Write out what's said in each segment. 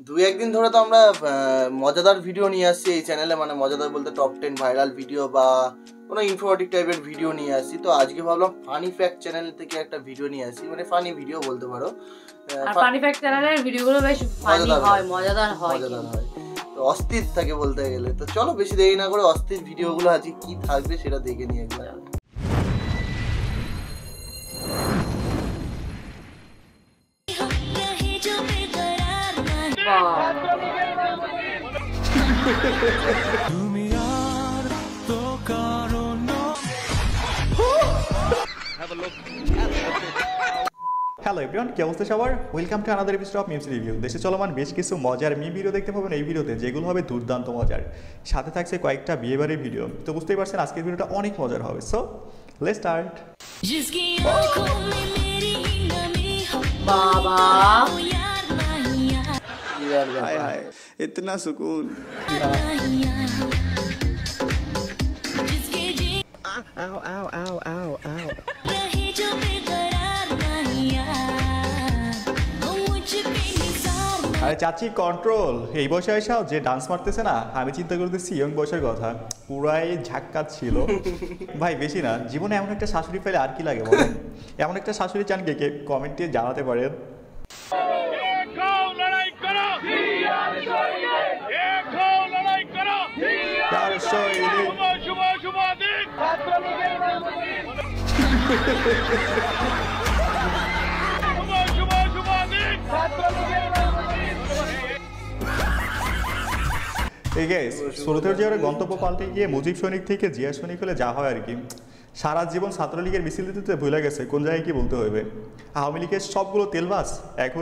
দুই একদিন ধরে তো আমরা মজাদার ভিডিও নিয়ে আসছি এই চ্যানেলে, মানে মজাদার বলতে টপ 10 ভাইরাল ভিডিও বা কোনো ইনফরমেটিভ টাইপের ভিডিও নিয়ে আসছি। তো আজকে ভাবলাম ফানি ফ্যাক্ট চ্যানেল থেকে একটা ভিডিও নিয়ে আসি, মানে ফানি ভিডিও বলতে পারো। আর ফানি ফ্যাক্ট চ্যানেলের ভিডিওগুলো বেশ ফানি হয়, মজাদার হয়। তো অস্থির থাকে বলতে গেলে। তো চলো বেশি দেরি না করে অস্থির ভিডিওগুলো আজকে কি থাকবে সেটা দেখে নিয়ে একবার। হ্যালো এভরিওয়ান, কি অবস্থা সবার? Welcome to another episode of memes review. দেশে চলমান বেশ কিছু মজার মিম ভিডিও দেখতে পাবেন এই ভিডিওতে, যেগুলো হবে দুর্দান্ত মজার। সাথে থাকছে কয়েকটা বিয়েবাড়ির ভিডিও। তো বুঝতেই পারছেন আজকের ভিডিওটা অনেক মজার হবে। So let's start. বাবা हाय हाय इतना सुकून। आओ आओ आओ आओ आओ। আরে চাচি কন্ট্রোল, এই বয়সে এসেও যে ডান্স মারতেছে না, আমি চিন্তা করতেছি ইয়ং বয়সের কথা, পুরাই ঝাক্কা ছিল ভাই। বেশি না, জীবনে এমন একটা শাশুড়ি পেলে আর কি লাগে বলেন? এমন একটা শাশুড়ি চান কে কমেন্টে জানাতে পারেন। সুরতের জিয়ার গন্তব্য পাল্টে গিয়ে মুজিব সৈনিক থেকে জিয়া সৈনিক হলে যা হয় আর কি। সারা জীবন ছাত্রলীগের মিছিল দিতে ভুলে গেছে কোন জায়গায় কি বলতে হবে। আওয়ামী লীগের সবগুলো তেলবাস এখন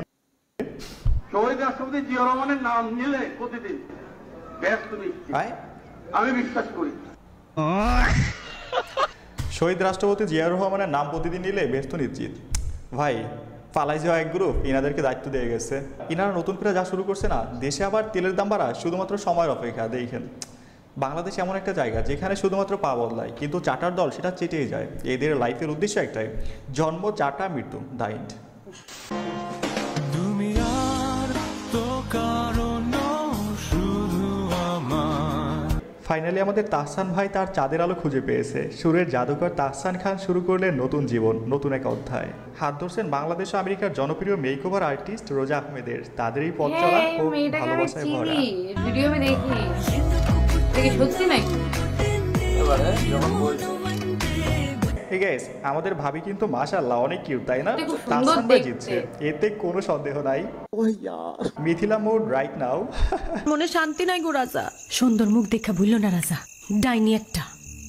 শহীদ রাষ্ট্রপতি জিয়া রহমানের নাম নিলে প্রতিদিন আমি বিশ্বাস করি। শহীদ রাষ্ট্রপতি জিয়া রহমানের নাম প্রতিদিন নিলে ব্যস্ত নিশ্চিত। ভাই পালাই যাওয়া এক গ্রুপ ইনাদেরকে দায়িত্ব দিয়ে গেছে। ইনারা নতুন করে যা শুরু করছে না, দেশে আবার তেলের দাম বাড়া শুধুমাত্র সময়ের অপেক্ষা। দেখেন বাংলাদেশ এমন একটা জায়গা যেখানে শুধুমাত্র পা বদলায়, কিন্তু চাটার দল সেটা চেটেই যায়। এদের লাইফের উদ্দেশ্য একটাই, জন্ম চাটা মৃত্যু দা এন্ড। ফাইনালি আমাদের তাহসান ভাই তার চাঁদের আলো খুঁজে পেয়েছে। সুরের জাদুকর তাহসান খান শুরু করলেন নতুন জীবন, নতুন এক অধ্যায়। হাত ধরছেন বাংলাদেশ ও আমেরিকার জনপ্রিয় মেকওভার আর্টিস্ট রোজা আহমেদের। তাদের এই পথ চলা ও ভালোবাসায় ভরা। ভিডিও আমি দেখি সত্যি নাকি? এই গাইস, আমাদের ভাবি কিন্তু মাশাআল্লাহ অনেক কিউট, তাই না? তাহসান ভাই জিতছে, এতে কোনো সন্দেহ নাই। Mithila mode right now. মনে শান্তি নাই গো রাজা, সুন্দর মুখ দেখা ভুললো না রাজা। ডাইনি একটা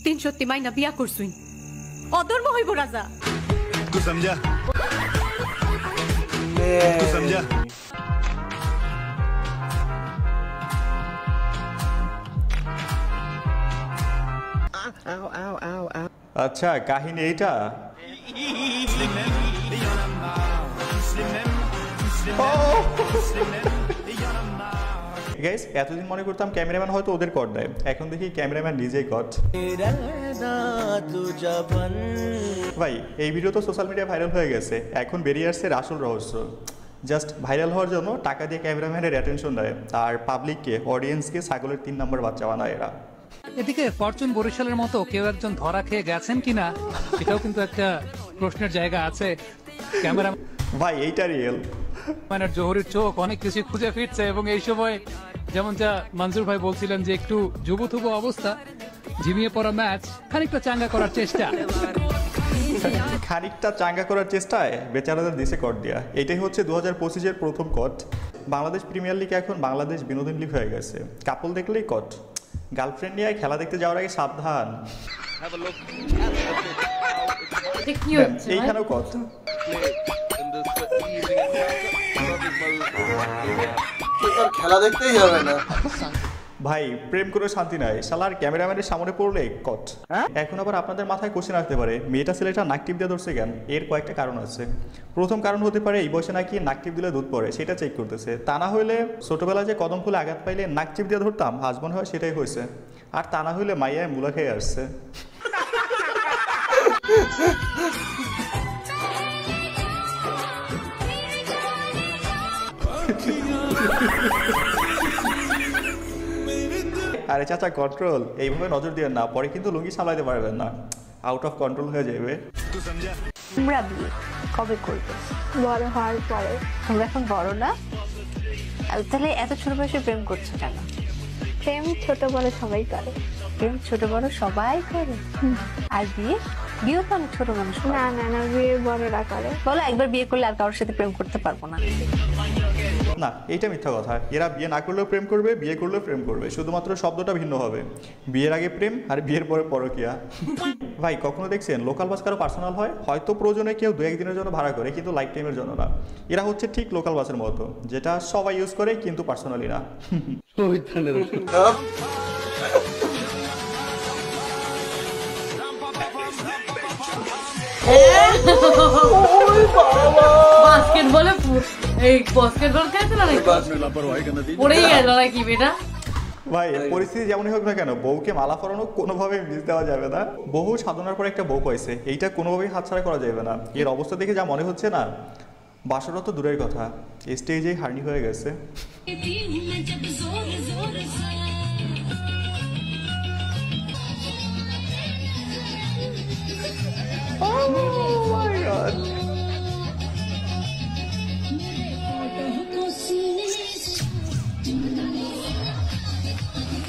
300 মাইনা বিয়া করছুই, অধর্ম হইব রাজা। तू समझा? तू समझा? आओ आओ आओ आओ। আচ্ছা কাহিনী এইটা। গাইস এতদিন মনে করতাম ক্যামেরাম্যান হয়তো ওদের কট দেয়, এখন দেখি ক্যামেরাম্যান নিজেই কট। ভাই এই ভিডিও তো সোশ্যাল মিডিয়া ভাইরাল হয়ে গেছে, এখন বেরিয়ে আসছে আসল রহস্য। জাস্ট ভাইরাল হওয়ার জন্য টাকা দিয়ে ক্যামেরাম্যানের অ্যাটেনশন দেয়, আর পাবলিককে অডিয়েন্সকে ছাগলের 3 নম্বর বাচ্চা বানায় এরা। এদিকে ফরচুন বরিশালের মতো কেউ একজন ধরা খেয়ে গেছেন কিনা সেটাও কিন্তু একটা প্রশ্নের জায়গা আছে। ক্যামেরা ভাই এইটা রিয়েল, মানে জহুরির চোখ অনেক কিছু খুঁজে ফিরছে, এবং এই সময় যেমন যা মনজুর ভাই বলছিলেন যে একটু যুবথুবু অবস্থা, ঝিমিয়ে পড়া ম্যাচ খানিকটা চাঙ্গা করার চেষ্টা। খানিকটা চাঙ্গা করার চেষ্টায় বেচারাদের দেশে কট দেয়া, এটাই হচ্ছে 2025-এর প্রথম কট। বাংলাদেশ প্রিমিয়ার লিগ এখন বাংলাদেশ বিনোদন লিগ হয়ে গেছে। কাপল দেখলেই কট। গার্লফ্রেন্ড নিয়ে খেলা দেখতে যাওয়ার আগে সাবধান। এইখানেও কট। খেলা দেখতেই যাবে না ভাই, প্রেম করে শান্তি নাই, শালার ক্যামেরাম্যানের সামনে পড়লে কট। এখন আবার আপনাদের মাথায় কোশ্চেন আসতে পারে, মেয়েটা ছেলেটা নাক টিপ দিয়ে ধরছে কেন? এর কয়েকটা কারণ আছে। প্রথম কারণ হতে পারে এই বয়সে নাকি নাক টিপ দিলে দুধ পড়ে, সেটা চেক করতেছে। তা না হইলে ছোটবেলায় যে কদম ফুলে আঘাত পাইলে নাক টিপ দিয়ে ধরতাম, হাজবেন্ড হয় সেটাই হয়েছে। আর তা না হইলে মাইয়ায় মুলা খেয়ে আসছে। আরে চাচা কন্ট্রোল, এইভাবে নজর দিয়ে না, পরে কিন্তু লুঙ্গি সামলাইতে পারবেন না, আউট অফ কন্ট্রোল হয়ে যাবে। तू समझा? তোমরা বিয়ে কবে করবে? বড় হওয়ার পরে। তোমরা এখন বড় না, আর তাহলে এত ছোট বয়সে প্রেম করছো কেন? প্রেম ছোট বড় সবাই করে। প্রেম ছোট বড় সবাই করে। আর বিয়ে? বিয়ে তো অনেক ছোট মানুষ। না না না, বিয়ে বড়রা করে। বলো একবার বিয়ে করলে আর কারোর সাথে প্রেম করতে পারবো না। না, এইটা মিথ্যা কথা। এরা বিয়ে না করলেও প্রেম করবে, বিয়ে করলেও প্রেম করবে, শুধুমাত্র শব্দটা ভিন্ন হবে। বিয়ের আগে প্রেম আর বিয়ের পরে পরকিয়া। ভাই কখনো দেখছেন লোকাল বাস কারো পার্সোনাল হয়? হয়তো প্রয়োজনে কেউ 2-1 দিনের জন্য ভাড়া করে, কিন্তু লাইফ টাইমের জন্য না। এরা হচ্ছে ঠিক লোকাল বাসের মতো, যেটা সবাই ইউজ করে কিন্তু পার্সোনালি না। বাস্কেটবলে এই বাস্কেটবল খেলছিল নাকি? পড়েই গেল নাকি বেটা? ভাই পরিস্থিতি যেমনই হোক না কেন, বউকে মালা পরানো কোনোভাবেই মিস দেওয়া যাবে না। বহু সাধনার পর একটা বউ পাইছে, এইটা কোনোভাবেই হাতছাড়া করা যাবে না। এর অবস্থা দেখে যা মনে হচ্ছে না, বাসরও তো দূরের কথা, স্টেজেই হার্নি হয়ে গেছে।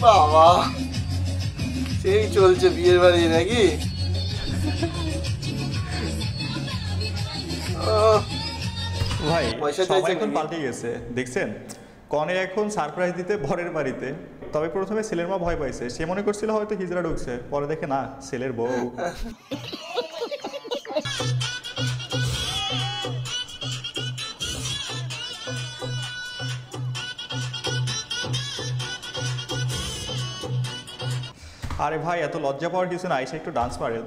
বাবা সেই চলছে বিয়ের বাড়ি নাকি? ভাই পয়সা সবাই চাইছে এখন নাকি? পাল্টে গেছে, দেখছেন? কনে এখন সারপ্রাইজ দিতে বরের বাড়িতে। তবে প্রথমে ছেলের মা ভয় পাইছে, সে মনে করছিল হয়তো হিজড়া ঢুকছে, পরে দেখে না ছেলের বউ। আরে ভাই এত লজ্জা পাওয়ার কিছু না, এসে একটু ডান্স পারেন।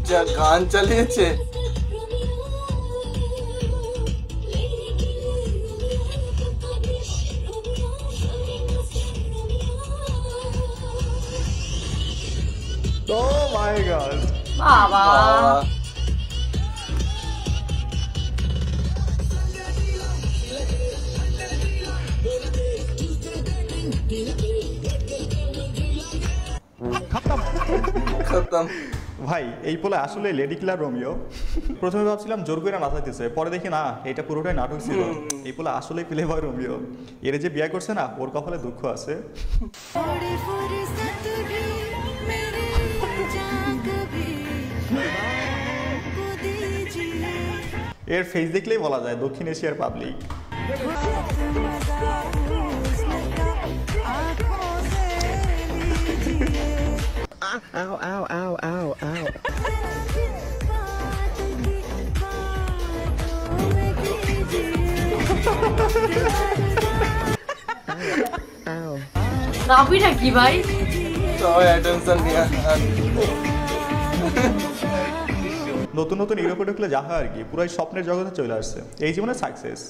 যা গান চালিয়েছে। Oh my god! বাবা খতম। ভাই এই পোলা আসলে লেডি কিলার রোমিও। প্রথমে ভাবছিলাম জোর করে নাচাইতেছে, পরে দেখি না এটা পুরোটাই নাটক ছিল। এই পোলা আসলে প্লে বয় রোমিও। এর যে বিয়ে করছে না, ওর কপালে দুঃখ আছে। এর ফেস দেখলেই বলা যায় দক্ষিণ এশিয়ার public. Ow, ow, ow, ow, ow. Ow. রাবিটা কি ভাই? সবাই অ্যাটেনশন নিয়ে নতুন নতুন ইউরোপে ঢুকলে যা হয় আর কি, পুরাই স্বপ্নের জগতে চলে আসছে। এই জীবনে সাকসেস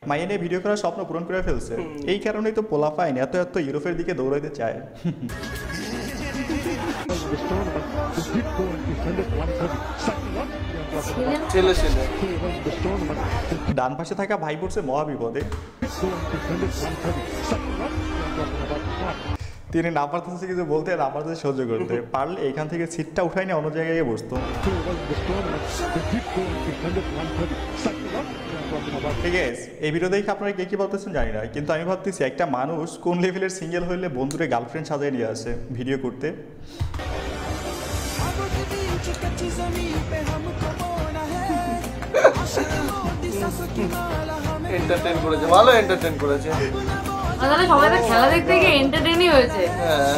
মাইয়ে নিয়ে ভিডিও করার স্বপ্ন পূরণ করে ফেলছে। এই কারণেই তো পোলাপাইন এত এত ইউরোপের দিকে দৌড়াইতে চায়। ছেলে ছেলে ডান পাশে থাকা ভাই পড়ছে মহা বিপদে। তিনি না পারতেছে কিছু বলতে, না পারতেছে সহ্য করতে। পারলে এখান থেকে সিটটা উঠাই নিয়ে অন্য জায়গায় গিয়ে বসতো। ঠিক আছে, এই ভিডিও দেখে আপনারা কে কি বলতেছেন জানি না, কিন্তু আমি ভাবতেছি একটা মানুষ কোন লেভেলের সিঙ্গেল হইলে বন্ধুরে গার্লফ্রেন্ড সাজায় নিয়ে আসে ভিডিও করতে। এন্টারটেইন করেছে, ভালো এন্টারটেইন করেছে। তাহলে সবাই তো খেলা দেখতে গিয়ে এন্টারটেইনই হয়েছে। হ্যাঁ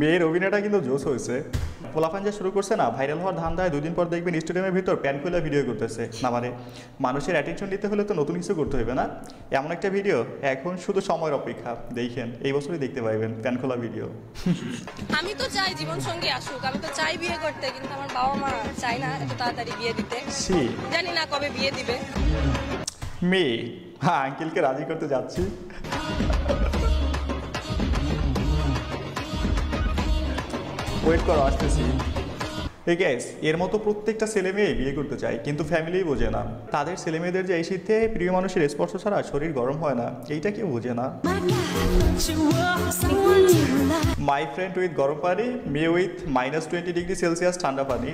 মেয়ের অভিনয়টা কিন্তু জোশ হয়েছে। পোলাপান যা শুরু করছে না, ভাইরাল হওয়ার ধান্দায় 2 দিন পর দেখবেন স্টেডিয়ামের ভিতর প্যান্ট খুলে ভিডিও করতেছে। না মানে মানুষের অ্যাটেনশন নিতে হলে তো নতুন কিছু করতে হবে না? এমন একটা ভিডিও এখন শুধু সময়ের অপেক্ষা, দেখেন এই বছরই দেখতে পাইবেন প্যান্ট খোলা ভিডিও। আমি তো চাই জীবন সঙ্গী আসুক, আমি তো চাই বিয়ে করতে, কিন্তু আমার বাবা মা চায় না এত তাড়াতাড়ি বিয়ে দিতে। সি জানি না কবে বিয়ে দিবে। মেয়ে, হ্যাঁ আঙ্কেলকে রাজি করতে যাচ্ছি। ওয়েট করো, আসতেছি। এই গ্যাস এর মতো প্রত্যেকটা ছেলে মেয়ে বিয়ে করতে চায়, কিন্তু ফ্যামিলি বোঝে না। তাদের ছেলে মেয়েদের যে এই শীতে প্রিয় মানুষের স্পর্শ ছাড়া শরীর গরম হয় না, এইটা কেউ বোঝে না। মাই ফ্রেন্ড উইথ গরম পানি, মে উইথ -20 ডিগ্রি সেলসিয়াস ঠান্ডা পানি।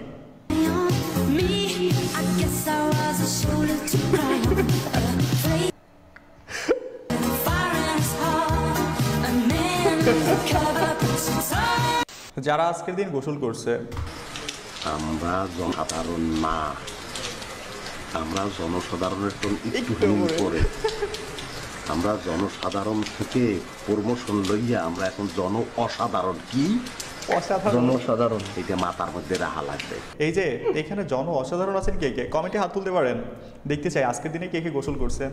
যারা আজকের দিন গোসল করছে, আমরা জনসাধারণ না, আমরা জনসাধারণের একটু করে, আমরা জনসাধারণ থেকে প্রমোশন লইয়া আমরা এখন অসাধারণ। কি জনসাধারণ? এটা মাথার মধ্যে রাখা লাগবে। এই যে এখানে অসাধারণ আছেন কে কে, কমেন্টে হাত তুলতে পারেন, দেখতে চাই আজকের দিনে কে কে গোসল করছে।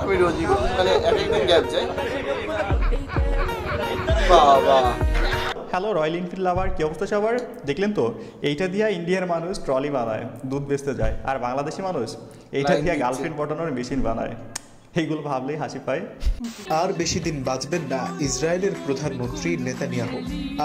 আমি রোজই মানে একদিন গ্যাপ যাই। বাবা হ্যালো রয়্যাল এনফিল্ড লাভার, কি অবস্থা সবার? দেখলেন তো, এইটা দিয়া ইন্ডিয়ার মানুষ ট্রলি বানায়, দুধ বেচতে যায়, আর বাংলাদেশি মানুষ এইটা দিয়া গার্লফ্রেন্ড পটানোর মেশিন বানায়। এইগুলো ভাবলেই হাসি পায়। আর বেশি দিন বাঁচবেন না ইসরায়েলের প্রধানমন্ত্রী নেতানিয়াহু।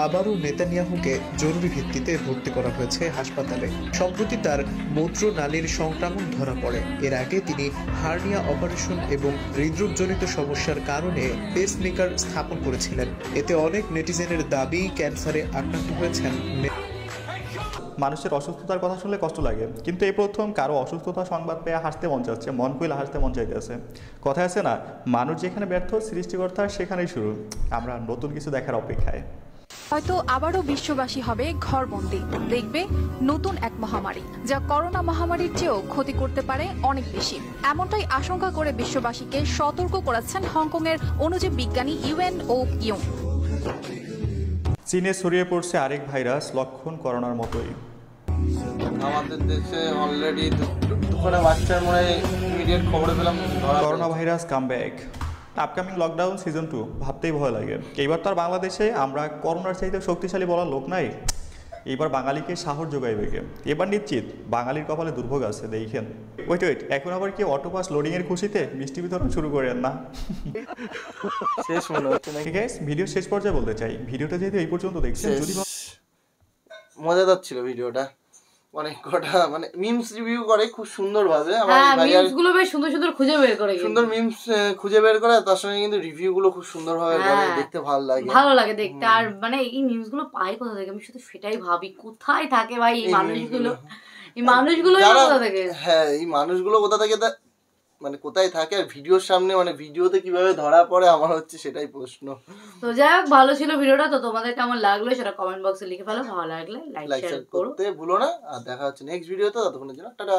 আবারও নেতানিয়াহুকে জরুরি ভিত্তিতে ভর্তি করা হয়েছে হাসপাতালে। সম্প্রতি তার মূত্রনালীর সংক্রমণ ধরা পড়ে। এর আগে তিনি হার্নিয়া অপারেশন এবং হৃদরোগজনিত সমস্যার কারণে পেসমেকার স্থাপন করেছিলেন। এতে অনেক নেটিজেনের দাবি ক্যান্সারে আক্রান্ত হয়েছেন। মানুষের অসুস্থতার কথা শুনলে কষ্ট লাগে, কিন্তু এই প্রথম কারো অসুস্থতা সংবাদ পেয়ে হাসতে মন চাচ্ছে, মন খুলে হাসতে মন চাইতেছে। কথা আছে না, মানুষ যেখানে ব্যর্থ সৃষ্টিকর্তা সেখানেই শুরু। আমরা নতুন কিছু দেখার অপেক্ষায়। হয়তো আবারও বিশ্ববাসী হবে ঘরবন্দি, দেখবে নতুন এক মহামারী, যা করোনা মহামারীর চেয়েও ক্ষতি করতে পারে অনেক বেশি। এমনটাই আশঙ্কা করে বিশ্ববাসীকে সতর্ক করেছেন হংকংয়ের অণুজীব বিজ্ঞানী ইউএন ও ইয়ং। চীনে ছড়িয়ে পড়ছে আরেক ভাইরাস, লক্ষণ করোনার মতোই। আমাদের দেশে অলরেডি দুখানা বাচ্চার মনে ইমিডিয়েট খবরে পেলাম corona virus comeback. Upcoming lockdown season 2 ভাবতেই ভয় লাগে। এইবার তো আর বাংলাদেশে আমরা করোনার চাইতে শক্তিশালী বলার লোক নাই। এইবার বাঙালিকে সাহস যোগাইবে কে? এবার নিশ্চিত বাঙালির কপালে দুর্ভোগ আছে, দেখেন। ওয়েট এখন আবার কি অটোপাস লোডিং এর খুশিতে মিষ্টি বিতরণ শুরু করেন না? শেষ মনে হচ্ছে নাকি গাইস, ভিডিও শেষ পর্যায়ে বলতে চাই, ভিডিওটা যেহেতু এই পর্যন্ত দেখছেন, যদি মজাদার ছিল ভিডিওটা। অনেক কটা মানে মিমস রিভিউ করে খুব সুন্দর ভাবে। হ্যাঁ, মিমস গুলো বেশ সুন্দর সুন্দর খুঁজে বের করে, সুন্দর মিমস খুঁজে বের করে, তার সঙ্গে কিন্তু রিভিউ গুলো খুব সুন্দর ভাবে করে, দেখতে ভালো লাগে দেখতে। আর মানে এই মিমস গুলো পাই কোথা থেকে, আমি শুধু সেটাই ভাবি, কোথায় থাকে ভাই এই মানুষগুলো? এই মানুষগুলো কোথা থেকে? হ্যাঁ, এই মানুষগুলো কোথা থেকে মানে কোথায় থাকে, আর ভিডিওর সামনে মানে ভিডিওতে কিভাবে ধরা পড়ে, আমার হচ্ছে সেটাই প্রশ্ন। তো যাই হোক, ভালো ছিল ভিডিওটা। তো তোমাদের কেমন লাগলো সেটা কমেন্ট বক্সে লিখে ফেলো। ভালো লাগলে লাইক শেয়ার করতে ভুলো না। আর দেখা হচ্ছে নেক্সট ভিডিওতে, ততক্ষণের জন্য টাটা।